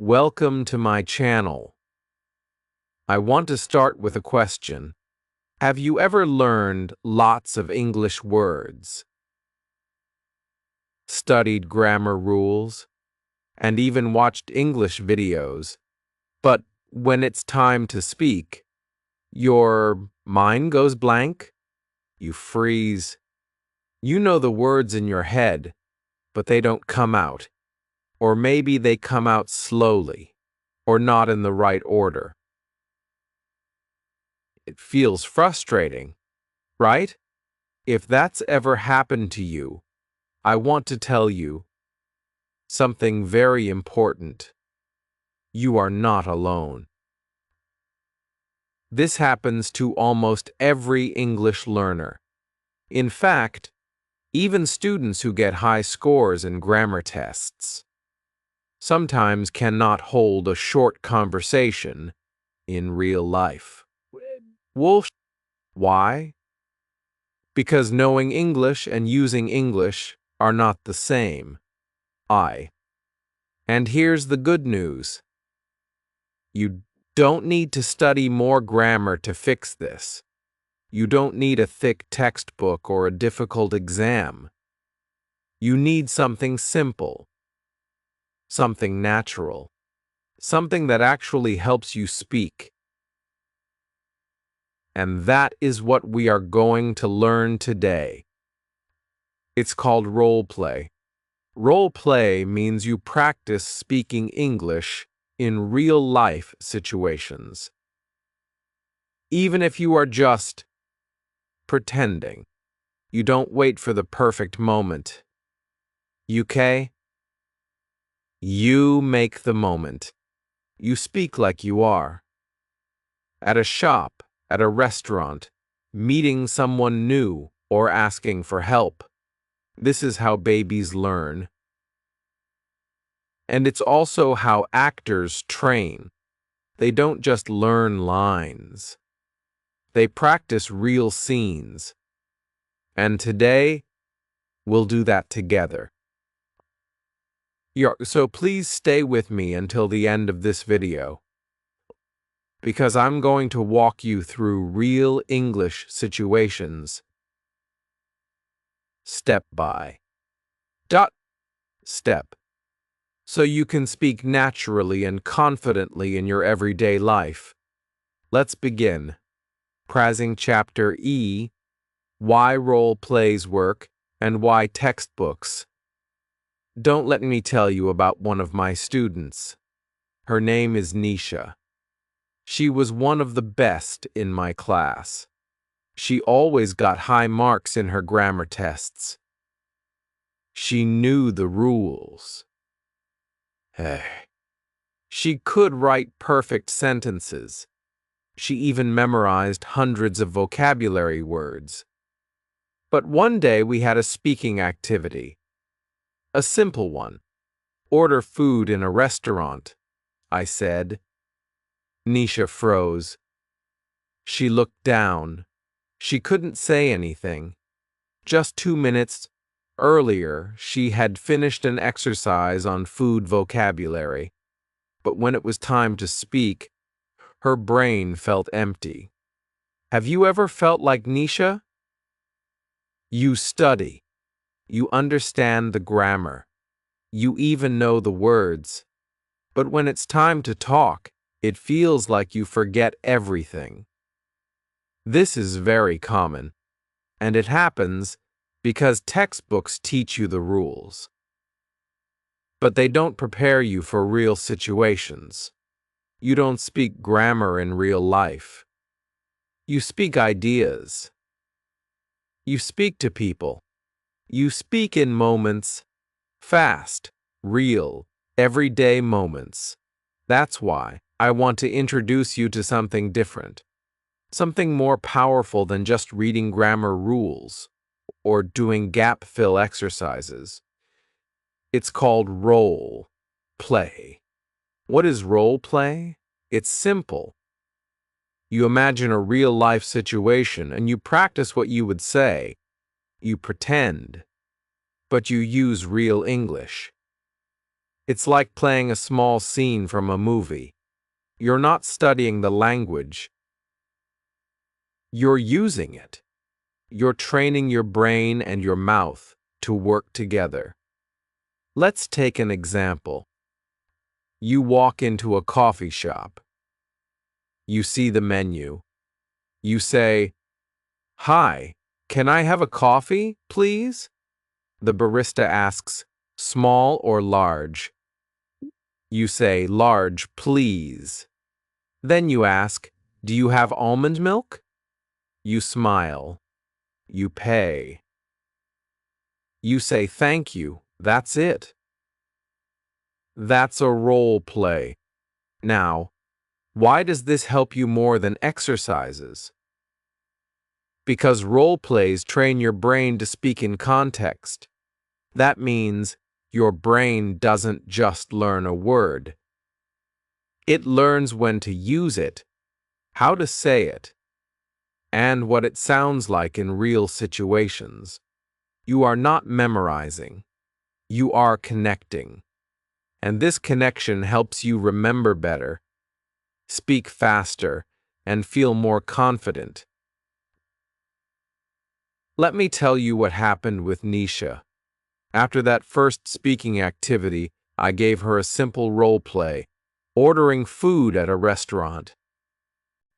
Welcome to my channel. I want to start with a question. Have you ever learned lots of English words, studied grammar rules, and even watched English videos, but when it's time to speak, your mind goes blank? You freeze. You know the words in your head, but they don't come out. Or maybe they come out slowly, or not in the right order. It feels frustrating, right? If that's ever happened to you, I want to tell you something very important. You are not alone. This happens to almost every English learner. In fact, even students who get high scores in grammar tests sometimes cannot hold a short conversation in real life. Wolf. Why? Because knowing English and using English are not the same. And here's the good news. You don't need to study more grammar to fix this. You don't need a thick textbook or a difficult exam. You need something simple, something natural, something that actually helps you speak. And that is what we are going to learn today. It's called role play. Role play means you practice speaking English in real-life situations. Even if you are just pretending, you don't wait for the perfect moment. UK? You make the moment. You speak like you are. At a shop, at a restaurant, meeting someone new, or asking for help. This is how babies learn. And it's also how actors train. They don't just learn lines. They practice real scenes. And today, we'll do that together. So please stay with me until the end of this video, because I'm going to walk you through real English situations, step by step, so you can speak naturally and confidently in your everyday life. Let's begin. Praising Chapter E, Why Role Plays Work and Why Textbooks. Don't let me tell you about one of my students. Her name is Nisha. She was one of the best in my class. She always got high marks in her grammar tests. She knew the rules. She could write perfect sentences. She even memorized hundreds of vocabulary words. But one day we had a speaking activity. A simple one. Order food in a restaurant, I said. Nisha froze. She looked down. She couldn't say anything. Just 2 minutes earlier, she had finished an exercise on food vocabulary. But when it was time to speak, her brain felt empty. Have you ever felt like Nisha? You study. You understand the grammar. You even know the words. But when it's time to talk, it feels like you forget everything. This is very common, and it happens because textbooks teach you the rules. But they don't prepare you for real situations. You don't speak grammar in real life. You speak ideas. You speak to people. You speak in moments, fast, real, everyday moments. That's why I want to introduce you to something different, something more powerful than just reading grammar rules or doing gap fill exercises. It's called role play. What is role play? It's simple. You imagine a real-life situation and you practice what you would say. You pretend, but you use real English. It's like playing a small scene from a movie. You're not studying the language. You're using it. You're training your brain and your mouth to work together. Let's take an example. You walk into a coffee shop. You see the menu. You say, "Hi, can I have a coffee, please?" The barista asks, "Small or large?" You say, "Large, please." Then you ask, "Do you have almond milk?" You smile. You pay. You say, "Thank you." That's it. That's a role play. Now, why does this help you more than exercises? Because role plays train your brain to speak in context. That means your brain doesn't just learn a word. It learns when to use it, how to say it, and what it sounds like in real situations. You are not memorizing. You are connecting. And this connection helps you remember better, speak faster, and feel more confident. Let me tell you what happened with Nisha. After that first speaking activity, I gave her a simple role play, ordering food at a restaurant.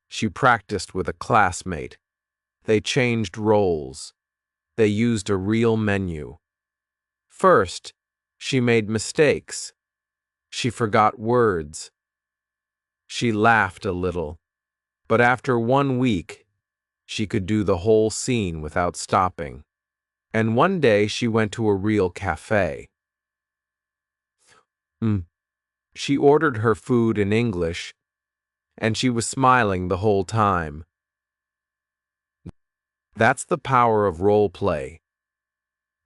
She practiced with a classmate. They changed roles. They used a real menu. First, she made mistakes. She forgot words. She laughed a little. But after 1 week, she could do the whole scene without stopping. And one day she went to a real cafe. She ordered her food in English, and she was smiling the whole time. That's the power of role play.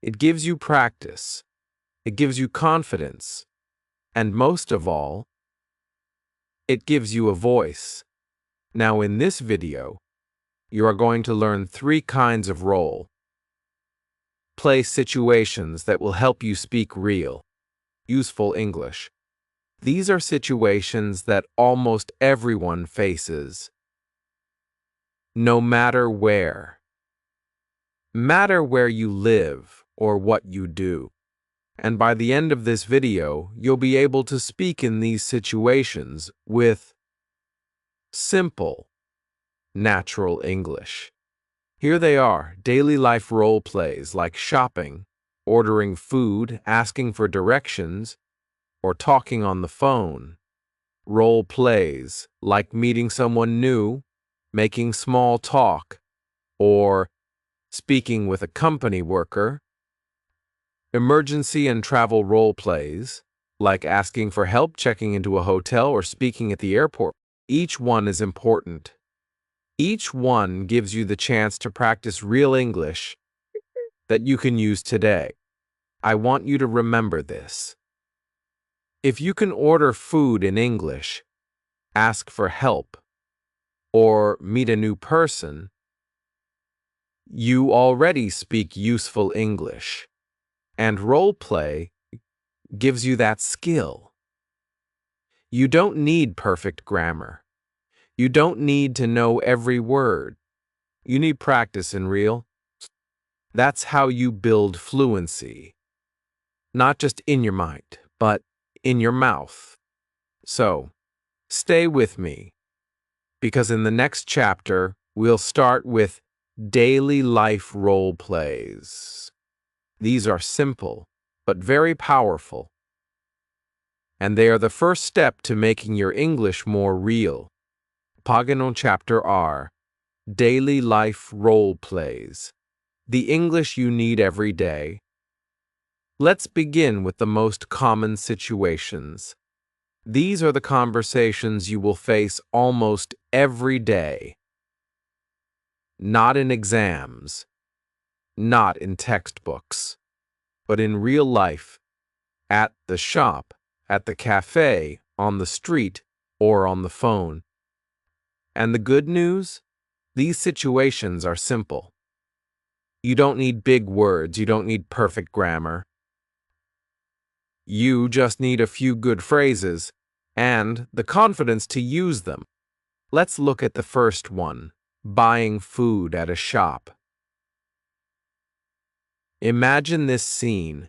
It gives you practice. It gives you confidence. And most of all, it gives you a voice. Now in this video, you are going to learn 3 kinds of role play situations that will help you speak real, useful English. These are situations that almost everyone faces, no matter where. Matter where you live or what you do. And by the end of this video, you'll be able to speak in these situations with simple, natural English. Here they are, daily life role plays like shopping, ordering food, asking for directions, or talking on the phone. Role plays like meeting someone new, making small talk, or speaking with a company worker. Emergency and travel role plays like asking for help, checking into a hotel, or speaking at the airport. Each one is important. Each one gives you the chance to practice real English that you can use today. I want you to remember this. If you can order food in English, ask for help, or meet a new person, you already speak useful English. And role play gives you that skill. You don't need perfect grammar. You don't need to know every word. You need practice in real. That's how you build fluency. Not just in your mind, but in your mouth. So, stay with me, because in the next chapter, we'll start with daily life role plays. These are simple, but very powerful. And they are the first step to making your English more real. Pagano Chapter R. Daily Life Role Plays. The English you need every day. Let's begin with the most common situations. These are the conversations you will face almost every day. Not in exams, not in textbooks, but in real life, at the shop, at the cafe, on the street, or on the phone. And the good news? These situations are simple. You don't need big words, you don't need perfect grammar. You just need a few good phrases and the confidence to use them. Let's look at the first one, buying food at a shop. Imagine this scene.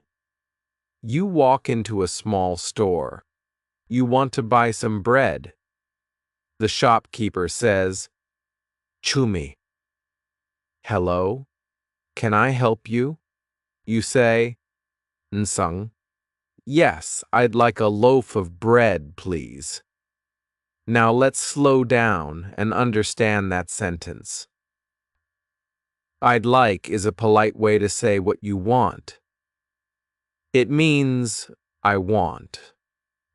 You walk into a small store. You want to buy some bread. The shopkeeper says, "Chumi." Hello? Can I help you? You say, "Nsung." Yes, I'd like a loaf of bread, please. Now let's slow down and understand that sentence. I'd like is a polite way to say what you want. It means I want,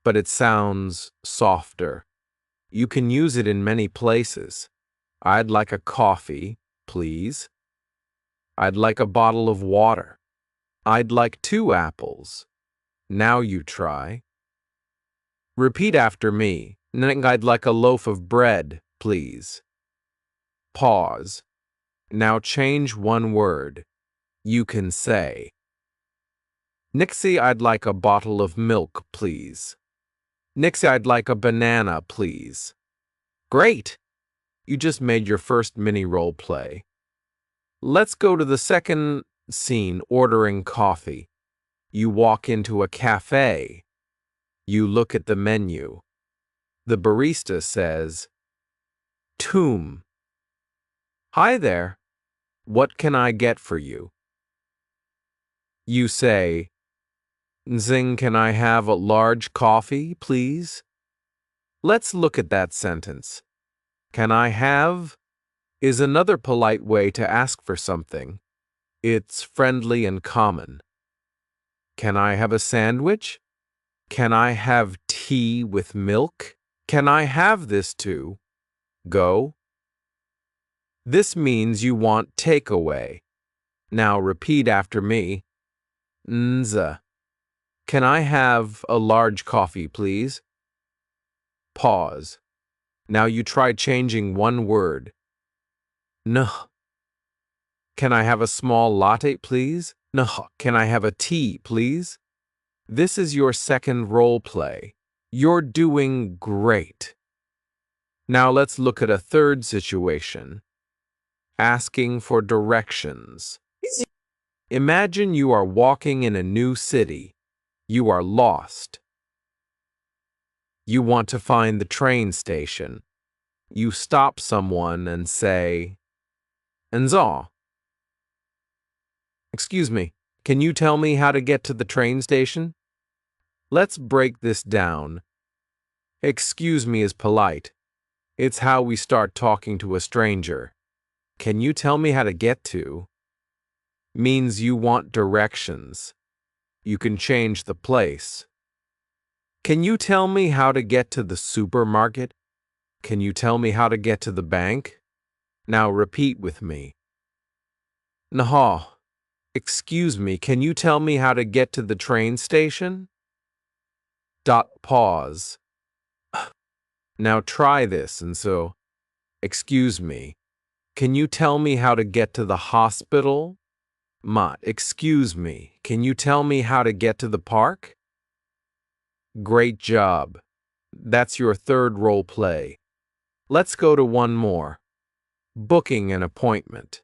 but it sounds softer. You can use it in many places. I'd like a coffee, please. I'd like a bottle of water. I'd like 2 apples. Now you try. Repeat after me. I'd like a loaf of bread, please. Pause. Now change one word. You can say, Nixie, I'd like a bottle of milk, please. Nixie, I'd like a banana, please. Great! You just made your first mini role play. Let's go to the second scene, ordering coffee. You walk into a cafe. You look at the menu. The barista says, "Toom." Hi there. What can I get for you? You say, "Zing, can I have a large coffee, please?" Let's look at that sentence. Can I have is another polite way to ask for something. It's friendly and common. Can I have a sandwich? Can I have tea with milk? Can I have this too? Go. This means you want takeaway. Now repeat after me. Nza. Can I have a large coffee, please? Pause. Now you try changing one word. Nuh. Can I have a small latte, please? Nuh. Can I have a tea, please? This is your second role play. You're doing great. Now let's look at a third situation. Asking for directions. Imagine you are walking in a new city. You are lost. You want to find the train station. You stop someone and say, "Nza, excuse me, can you tell me how to get to the train station?" Let's break this down. Excuse me is polite. It's how we start talking to a stranger. Can you tell me how to get to? Means you want directions. You can change the place. Can you tell me how to get to the supermarket? Can you tell me how to get to the bank? Now repeat with me. Naha, excuse me, can you tell me how to get to the train station? Pause. Now try this and so, excuse me, can you tell me how to get to the hospital? Excuse me, can you tell me how to get to the park? Great job. That's your third role play. Let's go to one more. Booking an appointment.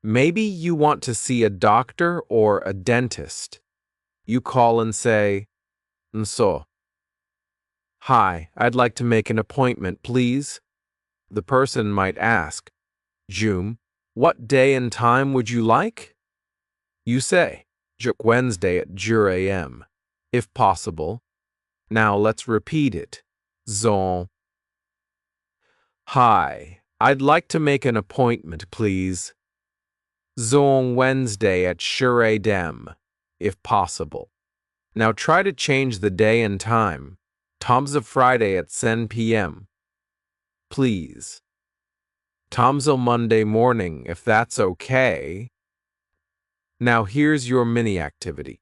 Maybe you want to see a doctor or a dentist. You call and say, "Nso. Hi, I'd like to make an appointment, please." The person might ask, "Jum, what day and time would you like?" You say, Wednesday at 10 a.m., if possible. Now let's repeat it. Zon. Hi, I'd like to make an appointment, please. Zon Wednesday at 10 a.m., if possible. Now try to change the day and time. Tom's a Friday at 10 p.m. Please. Tom's a Monday morning, if that's okay. Now here's your mini activity.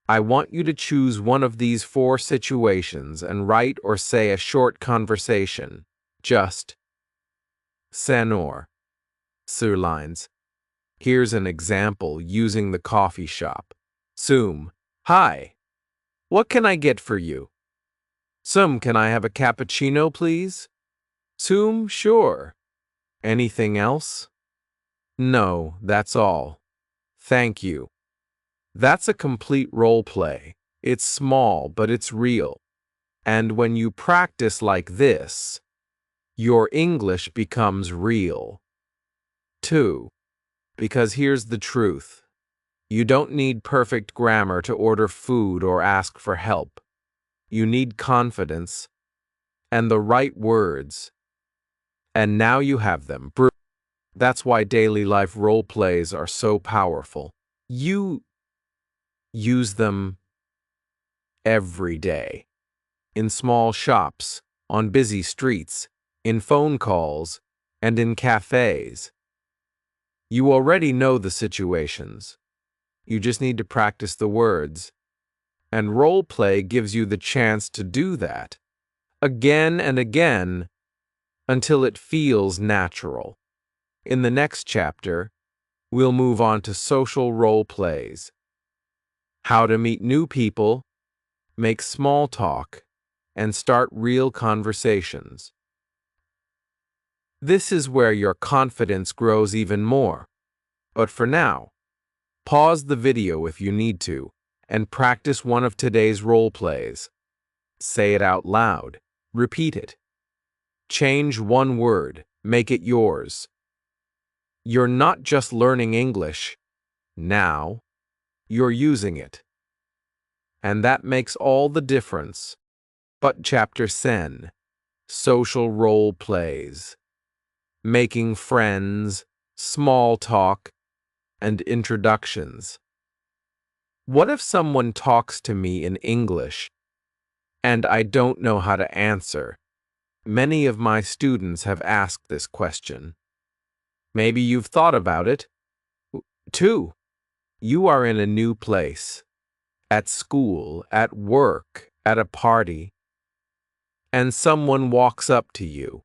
I want you to choose one of these 4 situations and write or say a short conversation. Just Sanor. Sur lines. Here's an example using the coffee shop. Soom. Hi. What can I get for you? Some, can I have a cappuccino, please? Some, sure. Anything else? No, that's all. Thank you. That's a complete role play. It's small, but it's real. And when you practice like this, your English becomes real. 2. Because here's the truth. You don't need perfect grammar to order food or ask for help. You need confidence and the right words. And now you have them. That's why daily life role plays are so powerful. You use them every day. In small shops, on busy streets, in phone calls, and in cafes. You already know the situations. You just need to practice the words. And role play gives you the chance to do that again and again until it feels natural. In the next chapter, we'll move on to social role plays. How to meet new people, make small talk, and start real conversations. This is where your confidence grows even more. But for now, pause the video if you need to, and practice one of today's role plays. Say it out loud. Repeat it. Change one word. Make it yours. You're not just learning English. Now, you're using it. And that makes all the difference. But Chapter 10. Social role plays. Making friends, small talk, and introductions. What if someone talks to me in English and I don't know how to answer? Many of my students have asked this question. Maybe you've thought about it, too. You are in a new place, at school, at work, at a party, and someone walks up to you.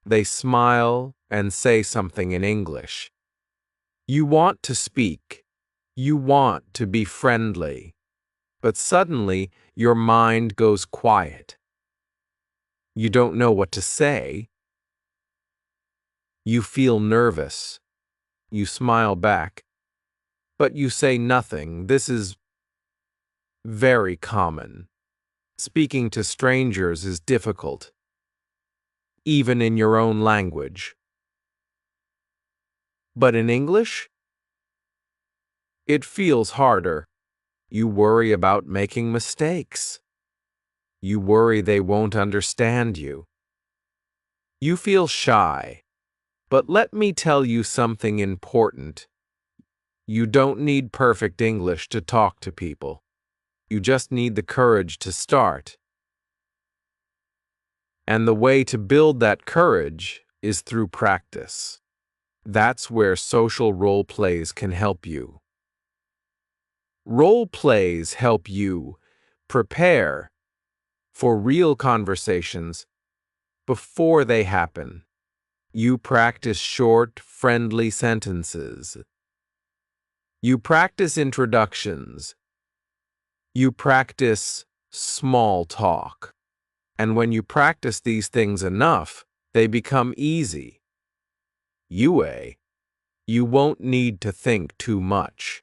They smile and say something in English. You want to speak. You want to be friendly. But suddenly, your mind goes quiet. You don't know what to say. You feel nervous. You smile back. But you say nothing. This is very common. Speaking to strangers is difficult, even in your own language. But in English, it feels harder. You worry about making mistakes. You worry they won't understand you. You feel shy. But let me tell you something important. You don't need perfect English to talk to people. You just need the courage to start. And the way to build that courage is through practice. That's where social role plays can help you. Role plays help you prepare for real conversations before they happen. You practice short, friendly sentences. You practice introductions. You practice small talk. And when you practice these things enough, they become easy. You won't need to think too much.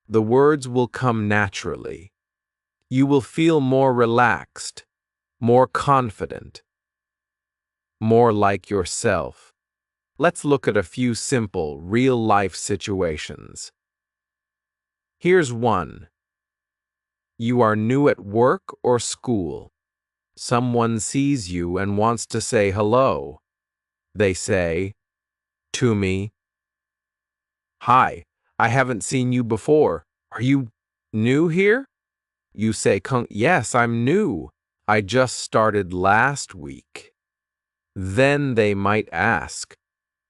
The words will come naturally. You will feel more relaxed, more confident, more like yourself. Let's look at a few simple, real-life situations. Here's one. You are new at work or school. Someone sees you and wants to say hello. They say to me, "Hi, I haven't seen you before. Are you new here?" You say, "Yes, I'm new. I just started last week." Then they might ask,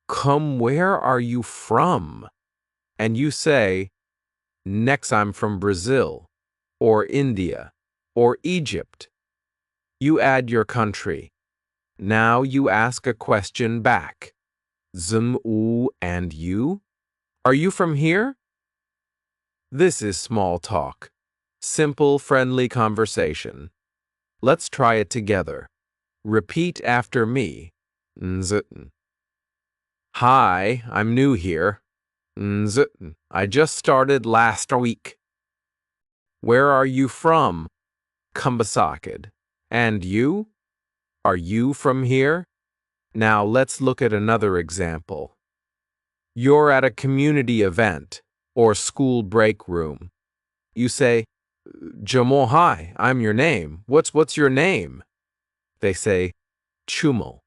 Where are you from?" And you say, "Next, I'm from Brazil, or India, or Egypt." You add your country. Now you ask a question back. And you? Are you from here? This is small talk. Simple, friendly conversation. Let's try it together. Repeat after me. Nzutn. Hi, I'm new here. Nzutn. I just started last week. Where are you from? Kumbasakid. And you? Are you from here? Now let's look at another example. You're at a community event or school break room. You say, Jamal, hi, I'm your name. What's your name? They say, Chumal.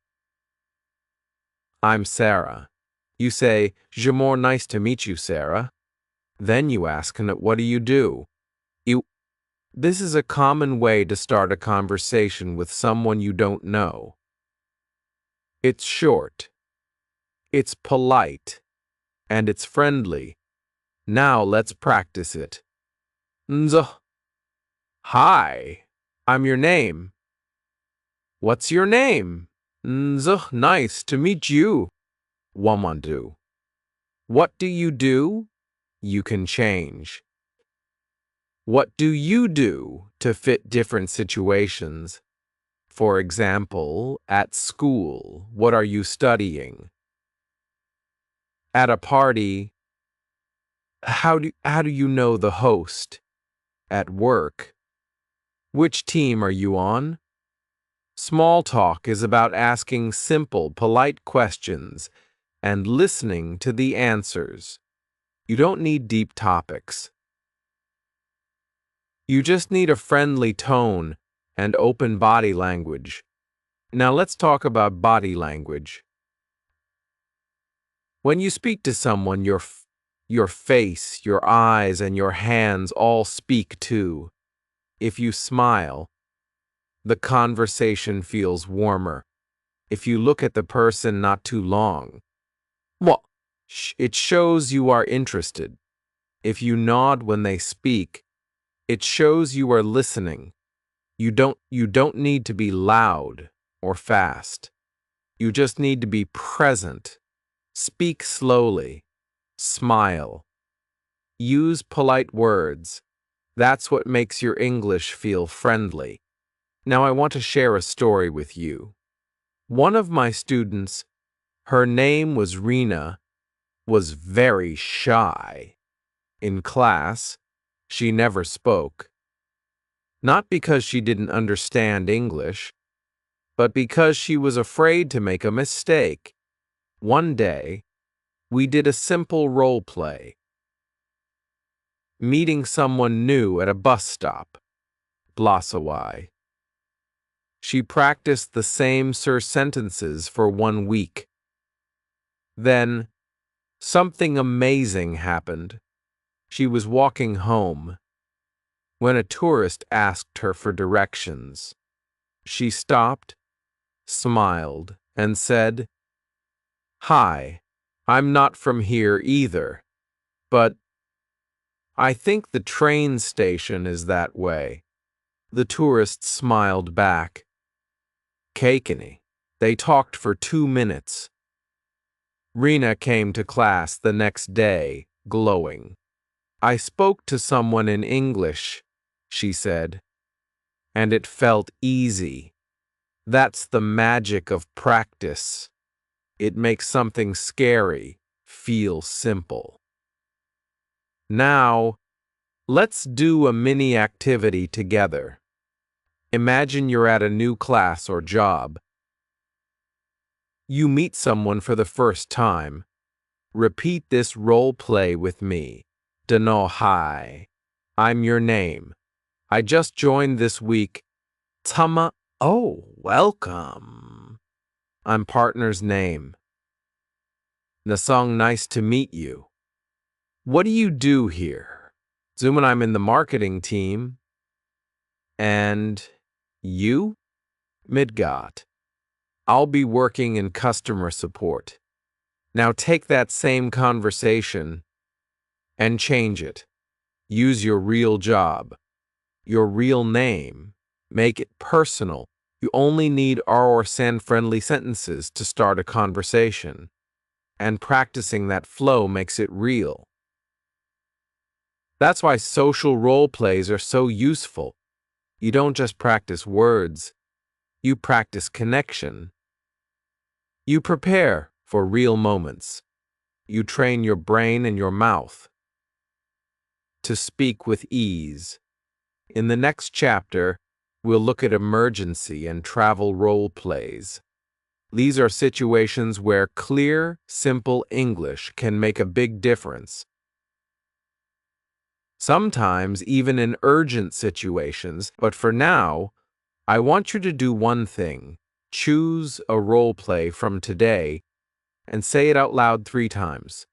I'm Sarah. You say, Jamal, nice to meet you, Sarah. Then you ask, what do you do? This is a common way to start a conversation with someone you don't know. It's short, it's polite, and it's friendly. Now let's practice it. Nzo. Hi, I'm your name. What's your name? Nzo, nice to meet you. Wamandu. What do you do? You can change. What do you do to fit different situations? For example, at school, what are you studying? At a party, how do you know the host? At work, which team are you on? Small talk is about asking simple, polite questions and listening to the answers. You don't need deep topics. You just need a friendly tone and open body language. Now let's talk about body language. When you speak to someone, your face, your eyes, and your hands all speak too. If you smile, the conversation feels warmer. If you look at the person not too long, well, it shows you are interested. If you nod when they speak, it shows you are listening. You don't need to be loud or fast. You just need to be present. Speak slowly. Smile. Use polite words. That's what makes your English feel friendly. Now I want to share a story with you. One of my students, her name was Rena, was very shy. In class, she never spoke. Not because she didn't understand English, but because she was afraid to make a mistake. One day, we did a simple role play. Meeting someone new at a bus stop. Blossawai. She practiced the same sentences for 1 week. Then, something amazing happened. She was walking home when a tourist asked her for directions. She stopped, smiled, and said, Hi, I'm not from here either, but I think the train station is that way. The tourist smiled back. Kaikani. They talked for 2 minutes. Rena came to class the next day, glowing. I spoke to someone in English, she said, and it felt easy. That's the magic of practice. It makes something scary feel simple. Now, let's do a mini activity together. Imagine you're at a new class or job. You meet someone for the first time. Repeat this role play with me. Dano hi. I'm your name. I just joined this week. Tama. Oh, welcome. I'm partner's name. Nasong, nice to meet you. What do you do here? Zoom, I'm in the marketing team. And you? Midgot. I'll be working in customer support. Now take that same conversation and change it. Use your real job, your real name. Make it personal. You only need R or San-friendly sentences to start a conversation. And practicing that flow makes it real. That's why social role plays are so useful. You don't just practice words, you practice connection. You prepare for real moments. You train your brain and your mouth to speak with ease. In the next chapter, we'll look at emergency and travel role plays. These are situations where clear, simple English can make a big difference. Sometimes even in urgent situations, but for now, I want you to do one thing. Choose a role play from today and say it out loud 3 times.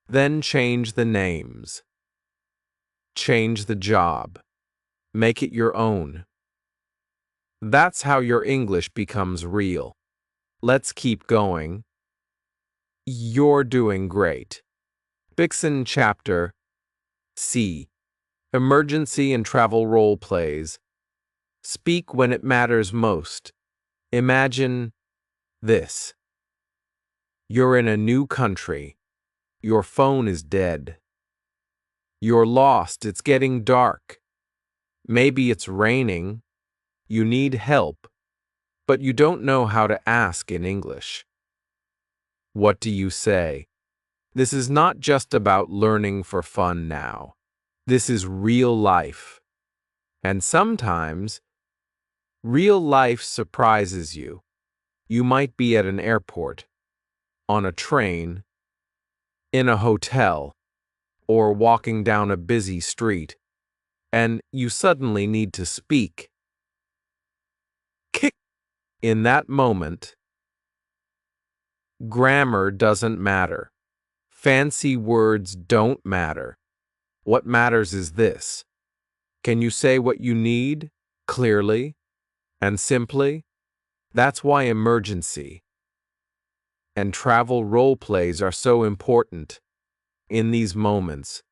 Then change the names. Change the job. Make it your own. That's how your English becomes real. Let's keep going. You're doing great. Bixen Chapter C. Emergency and travel role plays. Speak when it matters most. Imagine this. You're in a new country. Your phone is dead. You're lost. It's getting dark. Maybe it's raining. You need help, but you don't know how to ask in English. What do you say? This is not just about learning for fun now. This is real life. And sometimes, real life surprises you. You might be at an airport, on a train, in a hotel, or walking down a busy street, and you suddenly need to speak. Kick! In that moment, grammar doesn't matter. Fancy words don't matter. What matters is this. Can you say what you need clearly and simply? That's why emergency and travel role plays are so important. In these moments,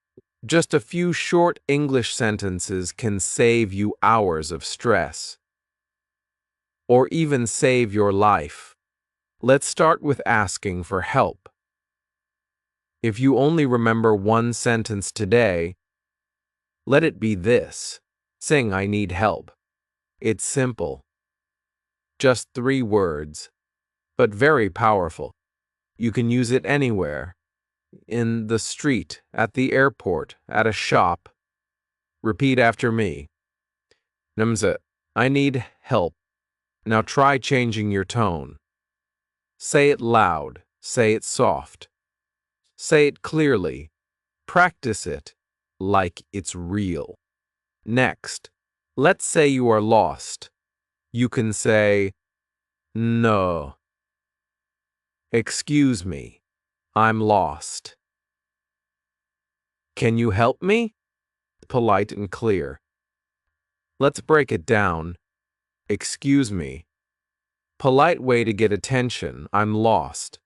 just a few short English sentences can save you hours of stress, or even save your life. Let's start with asking for help. If you only remember one sentence today, let it be this. Saying I need help. It's simple. Just 3 words, but very powerful. You can use it anywhere. In the street, at the airport, at a shop. Repeat after me. Namza, I need help. Now try changing your tone. Say it loud. Say it soft. Say it clearly. Practice it like it's real. Next, let's say you are lost. You can say, no. Excuse me, I'm lost. Can you help me? Polite and clear. Let's break it down. Excuse me. Polite way to get attention, I'm lost.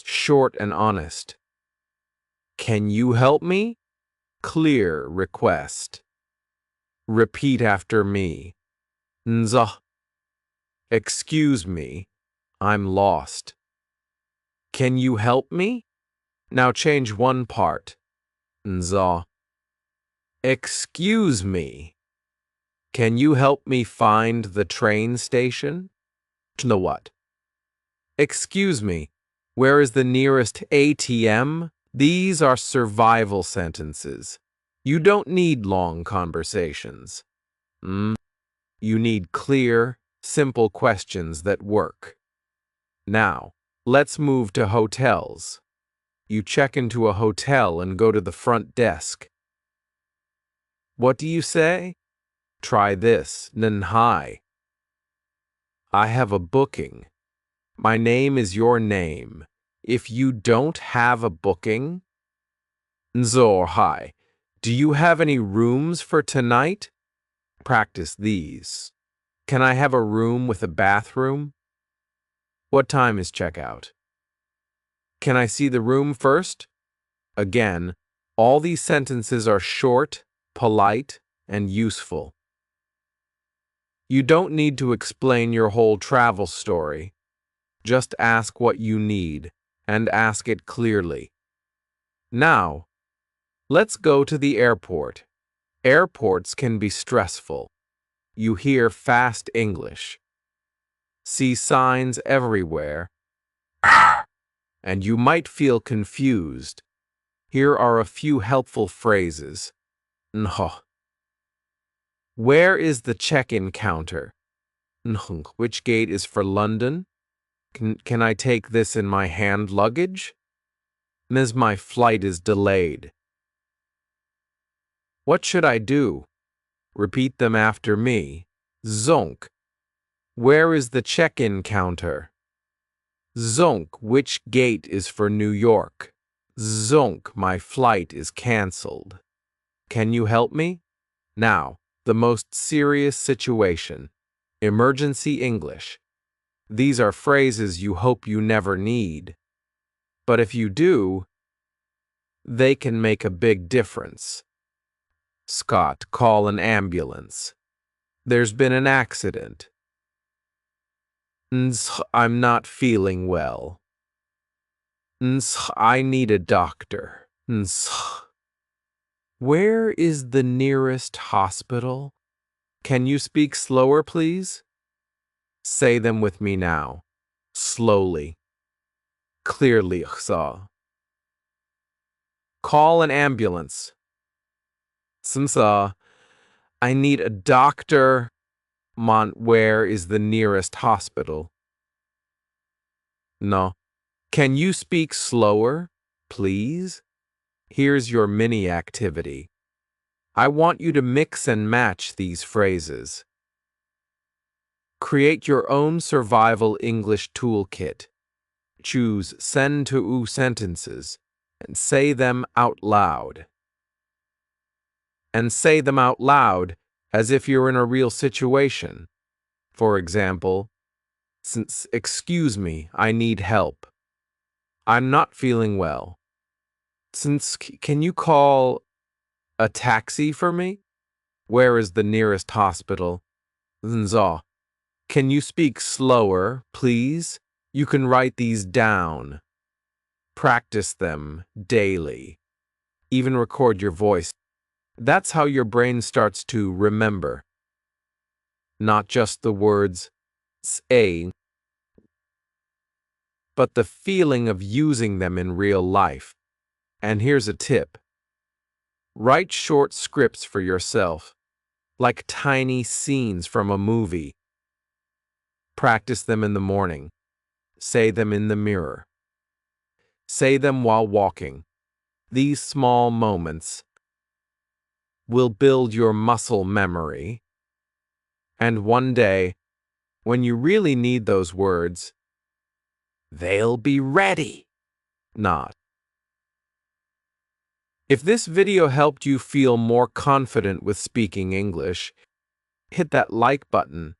Short and honest. Can you help me? Clear request. Repeat after me. Nza. Excuse me, I'm lost. Can you help me? Now change one part. Nza. Excuse me. Can you help me find the train station? No what? Excuse me. Where is the nearest ATM? These are survival sentences. You don't need long conversations. You need clear, simple questions that work. Now, let's move to hotels. You check into a hotel and go to the front desk. What do you say? Try this. Nanhai. I have a booking. My name is your name. If you don't have a booking, Nzorhai, do you have any rooms for tonight? Practice these. Can I have a room with a bathroom? What time is checkout? Can I see the room first? Again, all these sentences are short, polite, and useful. You don't need to explain your whole travel story. Just ask what you need, and ask it clearly. Now, Let's go to the airport. Airports can be stressful. You hear fast English, see signs everywhere, and you might feel confused. Here are a few helpful phrases. Nho. Where is the check-in counter? Nhung. Which gate is for London? Can I take this in my hand luggage? Ms. My flight is delayed. What should I do? Repeat them after me. Zonk. Where is the check-in counter? Zonk. Which gate is for New York? Zonk. My flight is cancelled. Can you help me? Now, the most serious situation. Emergency English. These are phrases you hope you never need. But if you do, they can make a big difference. Scott, call an ambulance. There's been an accident. I'm not feeling well. I need a doctor. Where is the nearest hospital? Can you speak slower, please? Say them with me now. Slowly. Clearly. Call an ambulance. I need a doctor. Where is the nearest hospital? No. Can you speak slower, please? Here's your mini activity. I want you to mix and match these phrases. Create your own survival English toolkit. Choose send to oo sentences and say them out loud. And say them out loud as if you're in a real situation. For example, excuse me, I need help. I'm not feeling well. Can you call a taxi for me? Where is the nearest hospital? Can you speak slower, please? You can write these down. Practice them daily. Even record your voice. That's how your brain starts to remember. Not just the words say, but the feeling of using them in real life. And here's a tip. Write short scripts for yourself, like tiny scenes from a movie. Practice them in the morning. Say them in the mirror. Say them while walking. These small moments will build your muscle memory. And one day, when you really need those words, they'll be ready. Not. If this video helped you feel more confident with speaking English, hit that like button.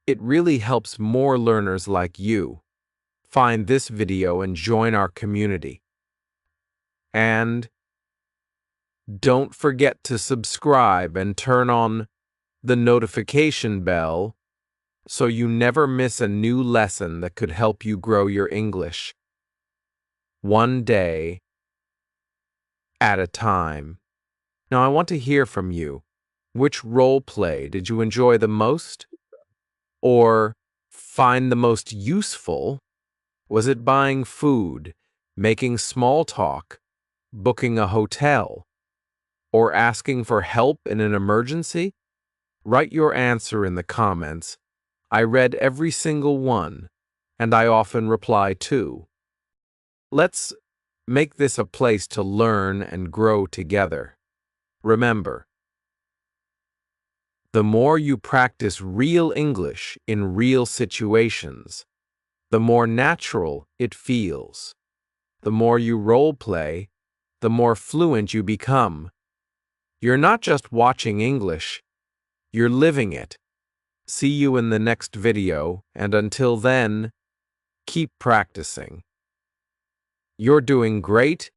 It really helps more learners like you find this video and join our community. And don't forget to subscribe and turn on the notification bell so you never miss a new lesson that could help you grow your English. One day at a time. Now I want to hear from you. Which role play did you enjoy the most? Or find the most useful? Was it buying food, making small talk, booking a hotel, or asking for help in an emergency? Write your answer in the comments. I read every single one, and I often reply too. Let's make this a place to learn and grow together. Remember, the more you practice real English in real situations, the more natural it feels. The more you role play, the more fluent you become. You're not just watching English, you're living it. See you in the next video, and until then, keep practicing. You're doing great.